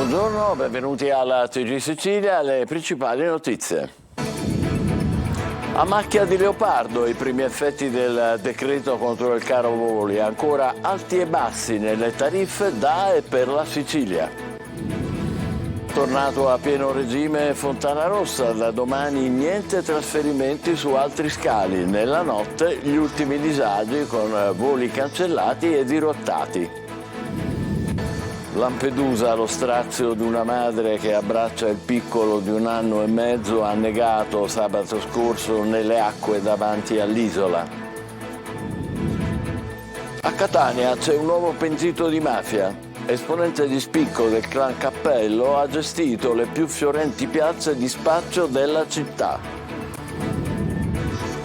Buongiorno, benvenuti alla TG Sicilia, le principali notizie. A macchia di leopardo i primi effetti del decreto contro il caro voli, ancora alti e bassi nelle tariffe da e per la Sicilia. Tornato a pieno regime Fontanarossa, da domani niente trasferimenti su altri scali, nella notte gli ultimi disagi con voli cancellati e dirottati. Lampedusa, lo strazio di una madre che abbraccia il piccolo di 1 anno e mezzo, annegato sabato scorso nelle acque davanti all'isola. A Catania c'è un nuovo pentito di mafia. Esponente di spicco del clan Cappello, ha gestito le più fiorenti piazze di spaccio della città.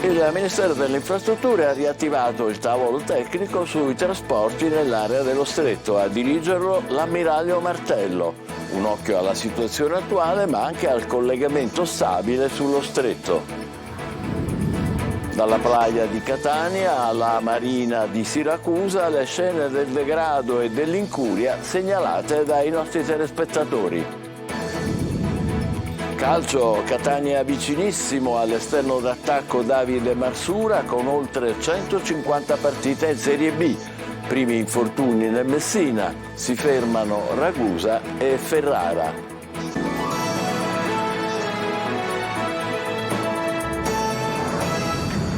Il Ministero delle Infrastrutture ha riattivato il tavolo tecnico sui trasporti nell'area dello Stretto. A dirigerlo l'ammiraglio Martello. Un occhio alla situazione attuale, ma anche al collegamento stabile sullo Stretto. Dalla playa di Catania alla marina di Siracusa, le scene del degrado e dell'incuria segnalate dai nostri telespettatori. Calcio, Catania vicinissimo all'esterno d'attacco Davide Marsura con oltre 150 partite in Serie B. Primi infortuni nel Messina, si fermano Ragusa e Ferrara.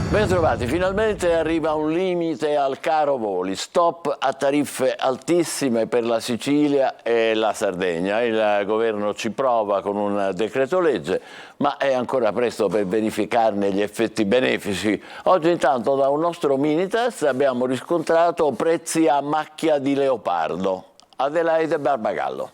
Ben trovati, finalmente arriva un limite al caro voli, stop a tariffe altissime per la Sicilia e la Sardegna. Il governo ci prova con un decreto legge, ma è ancora presto per verificarne gli effetti benefici. Oggi intanto da un nostro mini test abbiamo riscontrato prezzi a macchia di leopardo. Adelaide Barbagallo.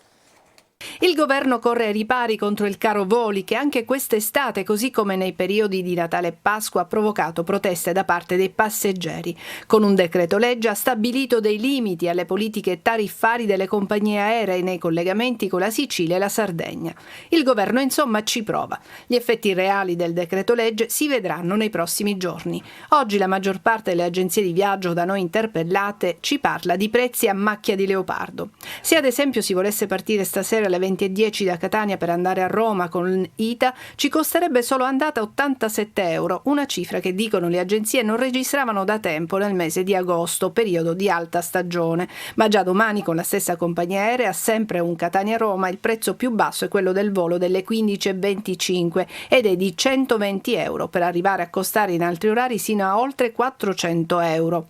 Il governo corre ai ripari contro il caro voli che anche quest'estate, così come nei periodi di Natale e Pasqua, ha provocato proteste da parte dei passeggeri. Con un decreto legge ha stabilito dei limiti alle politiche tariffari delle compagnie aeree nei collegamenti con la Sicilia e la Sardegna. Il governo insomma ci prova. Gli effetti reali del decreto legge si vedranno nei prossimi giorni. Oggi la maggior parte delle agenzie di viaggio da noi interpellate ci parla di prezzi a macchia di leopardo. Se ad esempio si volesse partire stasera alle 20:10 da Catania per andare a Roma con ITA, ci costerebbe solo andata 87 euro, una cifra che dicono le agenzie non registravano da tempo nel mese di agosto, periodo di alta stagione. Ma già domani con la stessa compagnia aerea, sempre un Catania-Roma, il prezzo più basso è quello del volo delle 15:25 ed è di 120 euro, per arrivare a costare in altri orari sino a oltre 400 euro.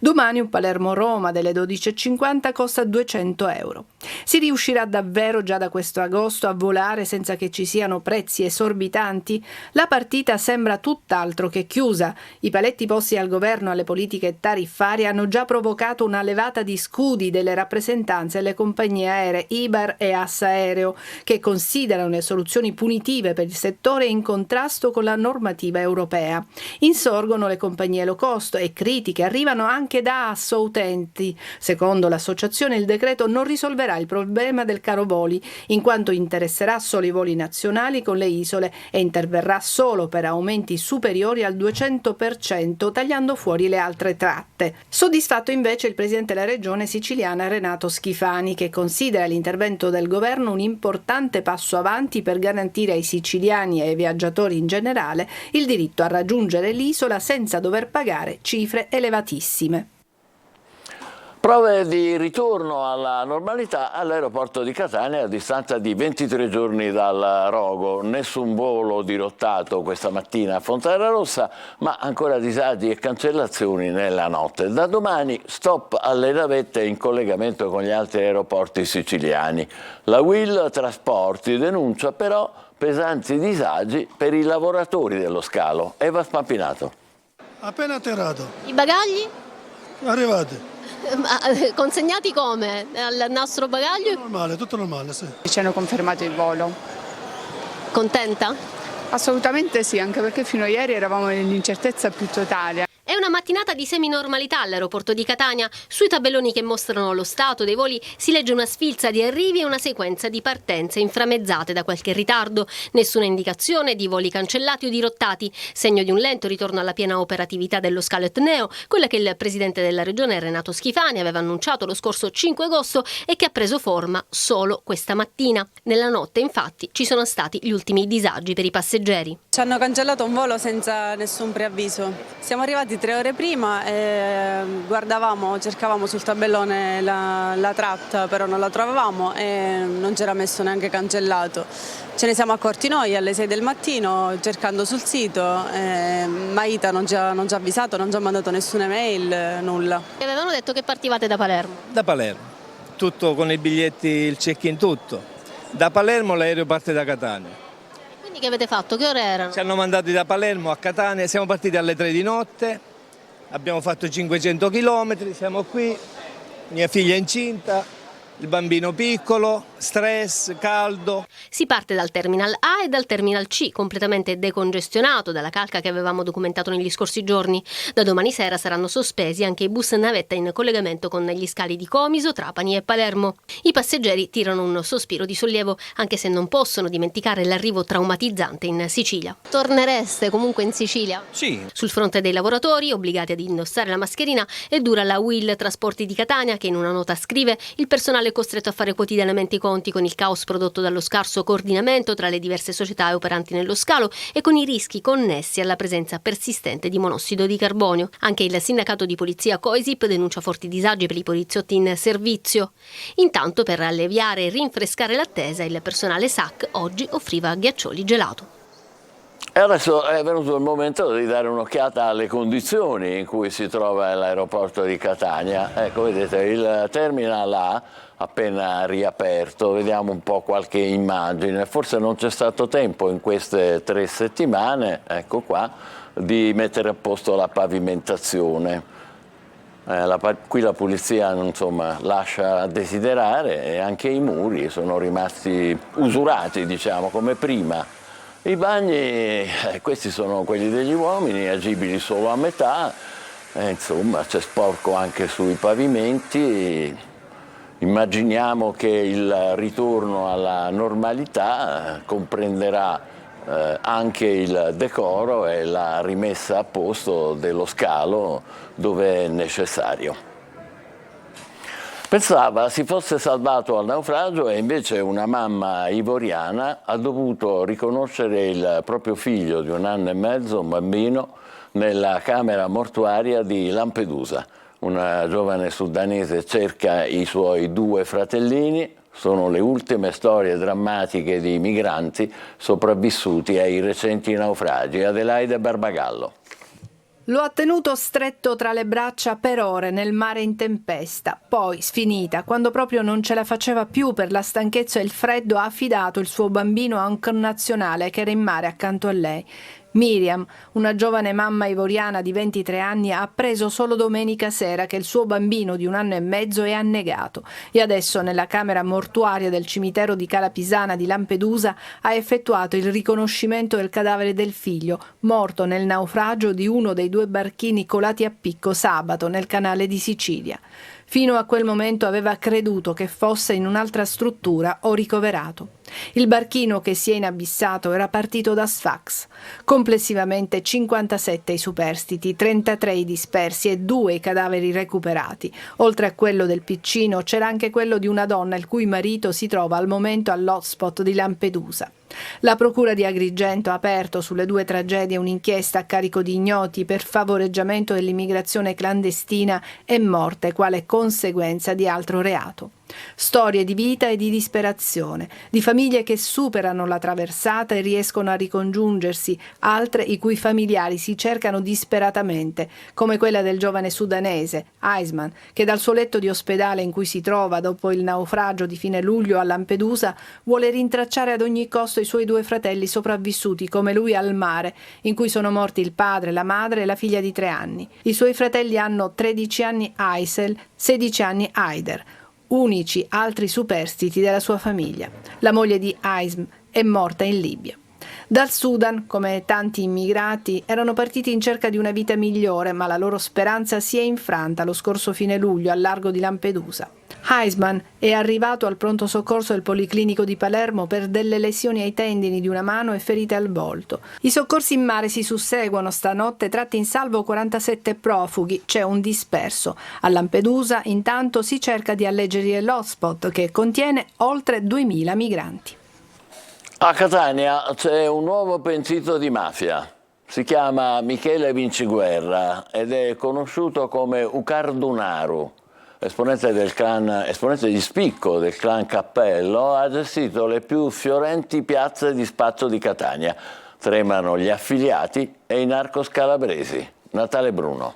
Domani un Palermo-Roma delle 12:50 costa 200 euro. Si riuscirà davvero già da questo agosto a volare senza che ci siano prezzi esorbitanti? La partita sembra tutt'altro che chiusa. I paletti posti al governo alle politiche tariffarie hanno già provocato una levata di scudi delle rappresentanze alle compagnie aeree Iber e Assa Aereo, che considerano le soluzioni punitive per il settore in contrasto con la normativa europea. Insorgono le compagnie low cost e critiche arrivano anche da Asso Utenti. Secondo l'associazione il decreto non risolverà il problema del caro voli, in quanto interesserà solo i voli nazionali con le isole e interverrà solo per aumenti superiori al 200%, tagliando fuori le altre tratte. Soddisfatto invece il presidente della regione siciliana Renato Schifani, che considera l'intervento del governo un importante passo avanti per garantire ai siciliani e ai viaggiatori in generale il diritto a raggiungere l'isola senza dover pagare cifre elevatissime. Prove di ritorno alla normalità all'aeroporto di Catania a distanza di 23 giorni dal rogo. Nessun volo dirottato questa mattina a Fontanarossa, ma ancora disagi e cancellazioni nella notte. Da domani stop alle navette in collegamento con gli altri aeroporti siciliani. La Will Trasporti denuncia però pesanti disagi per i lavoratori dello scalo. Eva Spampinato. Appena atterrato. I bagagli? Arrivati. Ma consegnati come? Al nastro bagaglio? Normale, tutto normale, sì. Ci hanno confermato il volo. Contenta? Assolutamente sì, anche perché fino a ieri eravamo nell'incertezza più totale. È una mattinata di seminormalità all'aeroporto di Catania. Sui tabelloni che mostrano lo stato dei voli si legge una sfilza di arrivi e una sequenza di partenze inframmezzate da qualche ritardo. Nessuna indicazione di voli cancellati o dirottati, segno di un lento ritorno alla piena operatività dello scalo etneo, quella che il presidente della regione Renato Schifani aveva annunciato lo scorso 5 agosto e che ha preso forma solo questa mattina. Nella notte, infatti, ci sono stati gli ultimi disagi per i passeggeri. Ci hanno cancellato un volo senza nessun preavviso. Siamo arrivati 3 ore prima e cercavamo sul tabellone la tratta, però non la trovavamo e non c'era messo neanche cancellato. Ce ne siamo accorti noi alle 6 del mattino cercando sul sito, ma ITA non ci ha avvisato, non ci ha mandato nessuna mail, nulla. E avevano detto che partivate da Palermo. Da Palermo, tutto con i biglietti, il check-in, tutto. Da Palermo l'aereo parte da Catania. Quindi che avete fatto? Che ore erano? Ci hanno mandati da Palermo a Catania, siamo partiti alle 3 di notte, abbiamo fatto 500 km, siamo qui, mia figlia è incinta, il bambino piccolo, stress, caldo. Si parte dal Terminal A e dal Terminal C, completamente decongestionato dalla calca che avevamo documentato negli scorsi giorni. Da domani sera saranno sospesi anche i bus navetta in collegamento con gli scali di Comiso, Trapani e Palermo. I passeggeri tirano un sospiro di sollievo, anche se non possono dimenticare l'arrivo traumatizzante in Sicilia. Tornereste comunque in Sicilia? Sì. Sul fronte dei lavoratori, obbligati ad indossare la mascherina, è dura la UIL Trasporti di Catania, che in una nota scrive: il personale è costretto a fare quotidianamente i conti con il caos prodotto dallo scarso coordinamento tra le diverse società operanti nello scalo e con i rischi connessi alla presenza persistente di monossido di carbonio. Anche il sindacato di polizia Coesip denuncia forti disagi per i poliziotti in servizio. Intanto, per alleviare e rinfrescare l'attesa, il personale SAC oggi offriva ghiaccioli gelato. E adesso è venuto il momento di dare un'occhiata alle condizioni in cui si trova l'aeroporto di Catania. Ecco, vedete, il Terminal A appena riaperto, vediamo un po' qualche immagine. Forse non c'è stato tempo in queste 3 settimane, ecco qua, di mettere a posto la pavimentazione. Qui la pulizia insomma lascia a desiderare e anche i muri sono rimasti usurati, diciamo, come prima. I bagni, questi sono quelli degli uomini, agibili solo a metà, insomma c'è sporco anche sui pavimenti. Immaginiamo che il ritorno alla normalità comprenderà anche il decoro e la rimessa a posto dello scalo dove è necessario. Pensava si fosse salvato al naufragio e invece una mamma ivoriana ha dovuto riconoscere il proprio figlio di 1 anno e mezzo, un bambino, nella camera mortuaria di Lampedusa. Una giovane sudanese cerca i suoi 2 fratellini. Sono le ultime storie drammatiche di migranti sopravvissuti ai recenti naufragi. Adelaide Barbagallo. Lo ha tenuto stretto tra le braccia per ore nel mare in tempesta. Poi, sfinita, quando proprio non ce la faceva più per la stanchezza e il freddo, ha affidato il suo bambino a un connazionale che era in mare accanto a lei. Miriam, una giovane mamma ivoriana di 23 anni, ha appreso solo domenica sera che il suo bambino di 1 anno e mezzo è annegato e adesso nella camera mortuaria del cimitero di Cala Pisana di Lampedusa ha effettuato il riconoscimento del cadavere del figlio, morto nel naufragio di uno dei 2 barchini colati a picco sabato nel canale di Sicilia. Fino a quel momento aveva creduto che fosse in un'altra struttura o ricoverato. Il barchino che si è inabissato era partito da Sfax. Complessivamente 57 i superstiti, 33 i dispersi e 2 i cadaveri recuperati. Oltre a quello del piccino c'era anche quello di una donna il cui marito si trova al momento all'hotspot di Lampedusa. La procura di Agrigento ha aperto sulle 2 tragedie un'inchiesta a carico di ignoti per favoreggiamento dell'immigrazione clandestina e morte quale conseguenza di altro reato. Storie di vita e di disperazione, di famiglie che superano la traversata e riescono a ricongiungersi, altre i cui familiari si cercano disperatamente, come quella del giovane sudanese, Aisman, che dal suo letto di ospedale in cui si trova dopo il naufragio di fine luglio a Lampedusa vuole rintracciare ad ogni costo i suoi 2 fratelli sopravvissuti come lui al mare, in cui sono morti il padre, la madre e la figlia di 3 anni. I suoi fratelli hanno 13 anni Aysel, 16 anni Haider, unici altri superstiti della sua famiglia. La moglie di Aism è morta in Libia. Dal Sudan, come tanti immigrati, erano partiti in cerca di una vita migliore, ma la loro speranza si è infranta lo scorso fine luglio al largo di Lampedusa. Heisman è arrivato al pronto soccorso del Policlinico di Palermo per delle lesioni ai tendini di una mano e ferite al volto. I soccorsi in mare si susseguono, stanotte tratti in salvo 47 profughi, c'è un disperso. A Lampedusa intanto si cerca di alleggerire l'hotspot che contiene oltre 2000 migranti. A Catania c'è un nuovo pentito di mafia. Si chiama Michele Vinciguerra ed è conosciuto come Ucardunaru. Esponente di spicco del clan Cappello, ha gestito le più fiorenti piazze di spaccio di Catania. Tremano gli affiliati e i narcos calabresi. Natale Bruno.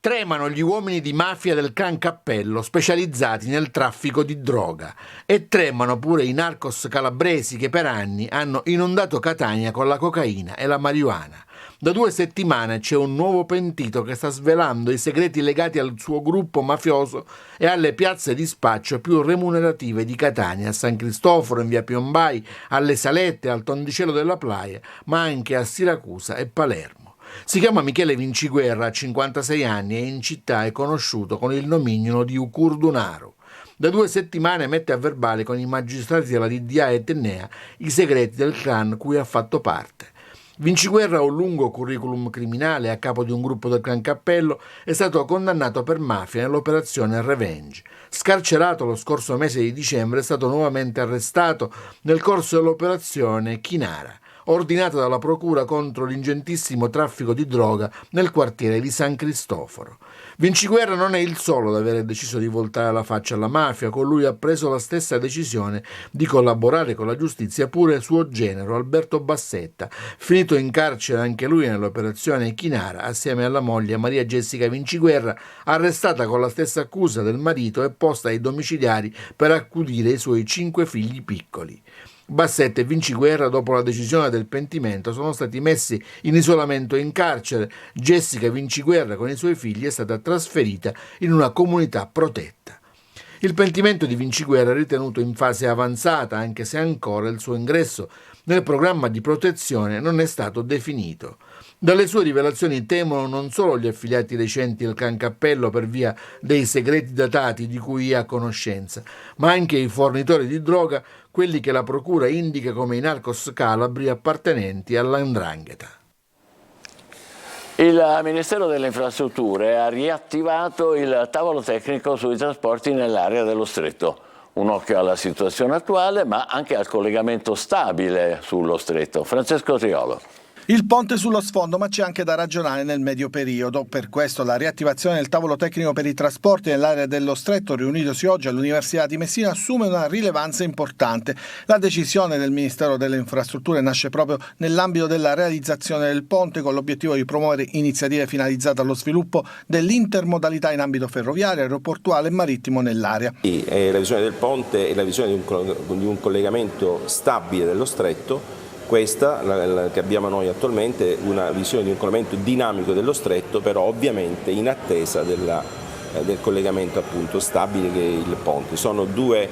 Tremano gli uomini di mafia del clan Cappello specializzati nel traffico di droga e tremano pure i narcos calabresi che per anni hanno inondato Catania con la cocaina e la marijuana. Da 2 settimane c'è un nuovo pentito che sta svelando i segreti legati al suo gruppo mafioso e alle piazze di spaccio più remunerative di Catania, a San Cristoforo, in via Piombay, alle Salette, al Tondicello della Playa, ma anche a Siracusa e Palermo. Si chiama Michele Vinciguerra, ha 56 anni e in città è conosciuto con il nomignolo di Ucardunaru. Da 2 settimane mette a verbale con i magistrati della DDA e Tennea i segreti del clan cui ha fatto parte. Vinciguerra ha un lungo curriculum criminale, a capo di un gruppo del clan Cappello, è stato condannato per mafia nell'operazione Revenge. Scarcerato lo scorso mese di dicembre, è stato nuovamente arrestato nel corso dell'operazione Chinara, ordinata dalla procura contro l'ingentissimo traffico di droga nel quartiere di San Cristoforo. Vinciguerra non è il solo ad avere deciso di voltare la faccia alla mafia, con lui ha preso la stessa decisione di collaborare con la giustizia pure suo genero Alberto Bassetta, finito in carcere anche lui nell'operazione Chinara assieme alla moglie Maria Jessica Vinciguerra, arrestata con la stessa accusa del marito e posta ai domiciliari per accudire i suoi 5 figli piccoli. Bassetta e Vinciguerra, dopo la decisione del pentimento, sono stati messi in isolamento in carcere. Jessica Vinciguerra con i suoi figli è stata trasferita in una comunità protetta. Il pentimento di Vinciguerra è ritenuto in fase avanzata, anche se ancora il suo ingresso nel programma di protezione non è stato definito. Dalle sue rivelazioni temono non solo gli affiliati recenti del clan Cappello per via dei segreti datati di cui ha conoscenza, ma anche i fornitori di droga, quelli che la procura indica come i narcos calabri appartenenti all''ndrangheta. Il Ministero delle Infrastrutture ha riattivato il tavolo tecnico sui trasporti nell'area dello Stretto. Un occhio alla situazione attuale, ma anche al collegamento stabile sullo Stretto. Francesco Triolo. Il ponte sullo sfondo, ma c'è anche da ragionare nel medio periodo. Per questo la riattivazione del tavolo tecnico per i trasporti nell'area dello Stretto, riunitosi oggi all'Università di Messina, assume una rilevanza importante. La decisione del Ministero delle Infrastrutture nasce proprio nell'ambito della realizzazione del ponte, con l'obiettivo di promuovere iniziative finalizzate allo sviluppo dell'intermodalità in ambito ferroviario, aeroportuale e marittimo nell'area. La visione del ponte è la visione di un collegamento stabile dello Stretto. Questa, che abbiamo noi attualmente, una visione di un collegamento dinamico dello Stretto, però ovviamente in attesa del collegamento appunto stabile che è il ponte. Sono due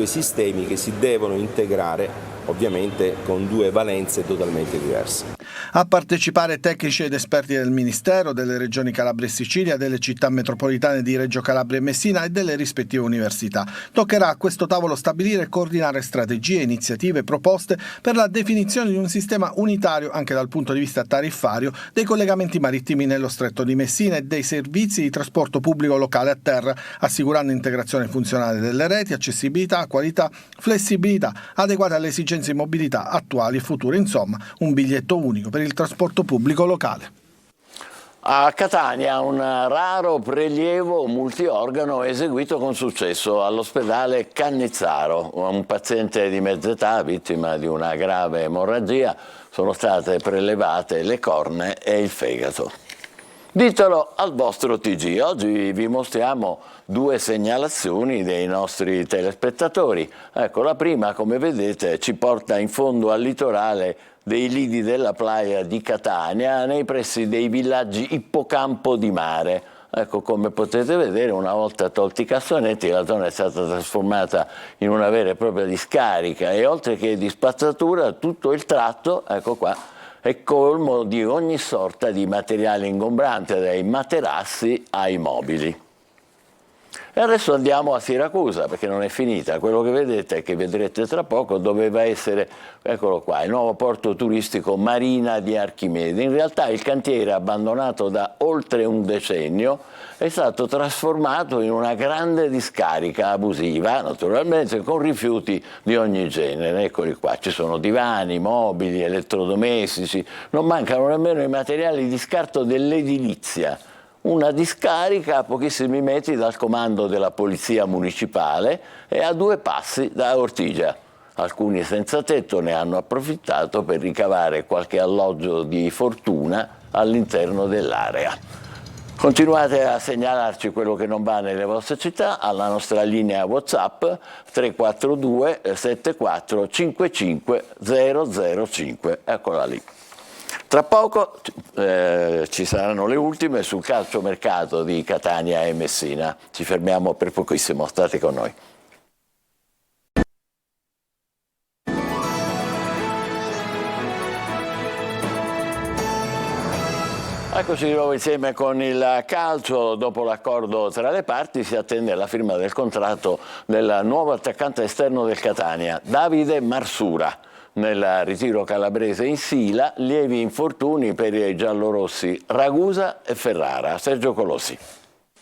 sistemi che si devono integrare ovviamente con 2 valenze totalmente diverse. A partecipare tecnici ed esperti del Ministero, delle regioni Calabria e Sicilia, delle città metropolitane di Reggio Calabria e Messina e delle rispettive università. Toccherà a questo tavolo stabilire e coordinare strategie, iniziative, proposte per la definizione di un sistema unitario anche dal punto di vista tariffario dei collegamenti marittimi nello Stretto di Messina e dei servizi di trasporto pubblico locale a terra, assicurando integrazione funzionale delle reti, accessibilità, qualità, flessibilità adeguate alle esigenze di mobilità attuali e future, insomma un biglietto unico per il trasporto pubblico locale. A Catania un raro prelievo multiorgano eseguito con successo all'ospedale Cannizzaro. Un paziente di mezza età, vittima di una grave emorragia, sono state prelevate le cornee e il fegato. Ditelo al vostro TG. Oggi vi mostriamo 2 segnalazioni dei nostri telespettatori. Ecco, la prima, come vedete, ci porta in fondo al litorale dei lidi della Playa di Catania, nei pressi dei villaggi Ippocampo di Mare. ecco, come potete vedere, una volta tolti i cassonetti, la zona è stata trasformata in una vera e propria discarica e oltre che di spazzatura tutto il tratto, ecco qua, è colmo di ogni sorta di materiale ingombrante, dai materassi ai mobili. E adesso andiamo a Siracusa, perché non è finita. Quello che vedete, che vedrete tra poco, doveva essere, eccolo qua, il nuovo porto turistico Marina di Archimede. In realtà il cantiere, abbandonato da oltre un decennio, è stato trasformato in una grande discarica abusiva, naturalmente con rifiuti di ogni genere. Eccoli qua, ci sono divani, mobili, elettrodomestici, non mancano nemmeno i materiali di scarto dell'edilizia. Una discarica a pochissimi metri dal comando della polizia municipale e a 2 passi da Ortigia. Alcuni senza tetto ne hanno approfittato per ricavare qualche alloggio di fortuna all'interno dell'area. Continuate a segnalarci quello che non va nelle vostre città alla nostra linea WhatsApp 342 74 55 005. Eccola lì. Tra poco ci saranno le ultime sul calciomercato di Catania e Messina. Ci fermiamo per pochissimo, state con noi. Eccoci di nuovo insieme con il calcio. Dopo l'accordo tra le parti si attende la firma del contratto del nuovo attaccante esterno del Catania, Davide Marsura. Nel ritiro calabrese in Sila, lievi infortuni per i giallorossi Ragusa e Ferrara. Sergio Colossi.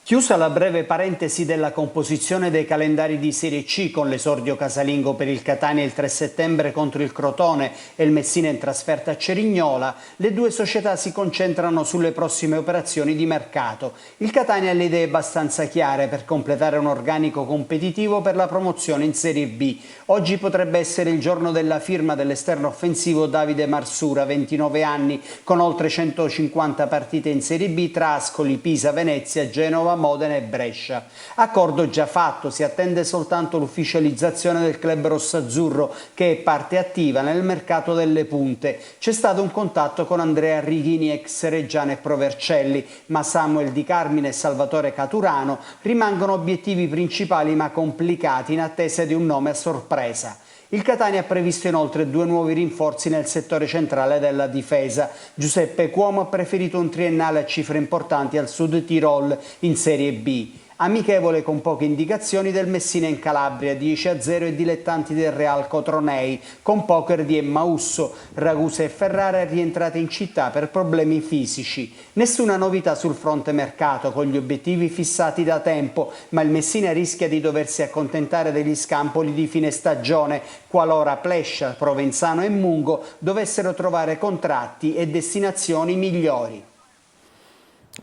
Chiusa la breve parentesi della composizione dei calendari di Serie C con l'esordio casalingo per il Catania il 3 settembre contro il Crotone e il Messina in trasferta a Cerignola, le due società si concentrano sulle prossime operazioni di mercato. Il Catania ha le idee abbastanza chiare per completare un organico competitivo per la promozione in Serie B. Oggi potrebbe essere il giorno della firma dell'esterno offensivo Davide Marsura, 29 anni, con oltre 150 partite in Serie B tra Ascoli, Pisa, Venezia, Genova, Modena e Brescia. Accordo già fatto, si attende soltanto l'ufficializzazione del club rossazzurro che è parte attiva nel mercato delle punte. C'è stato un contatto con Andrea Righini, ex Reggiana e Provercelli, ma Samuel Di Carmine e Salvatore Caturano rimangono obiettivi principali ma complicati in attesa di un nome a sorpresa. Il Catania ha previsto inoltre 2 nuovi rinforzi nel settore centrale della difesa. Giuseppe Cuomo ha preferito un triennale a cifre importanti al Sud Tirol in Serie B. Amichevole con poche indicazioni del Messina in Calabria, 10-0 e dilettanti del Real Cotronei, con poker di Emmausso. Ragusa e Ferrara rientrate in città per problemi fisici. Nessuna novità sul fronte mercato, con gli obiettivi fissati da tempo, ma il Messina rischia di doversi accontentare degli scampoli di fine stagione, qualora Plescia, Provenzano e Mungo dovessero trovare contratti e destinazioni migliori.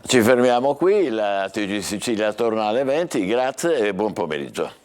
Ci fermiamo qui, la TG Sicilia torna alle 20, grazie e buon pomeriggio.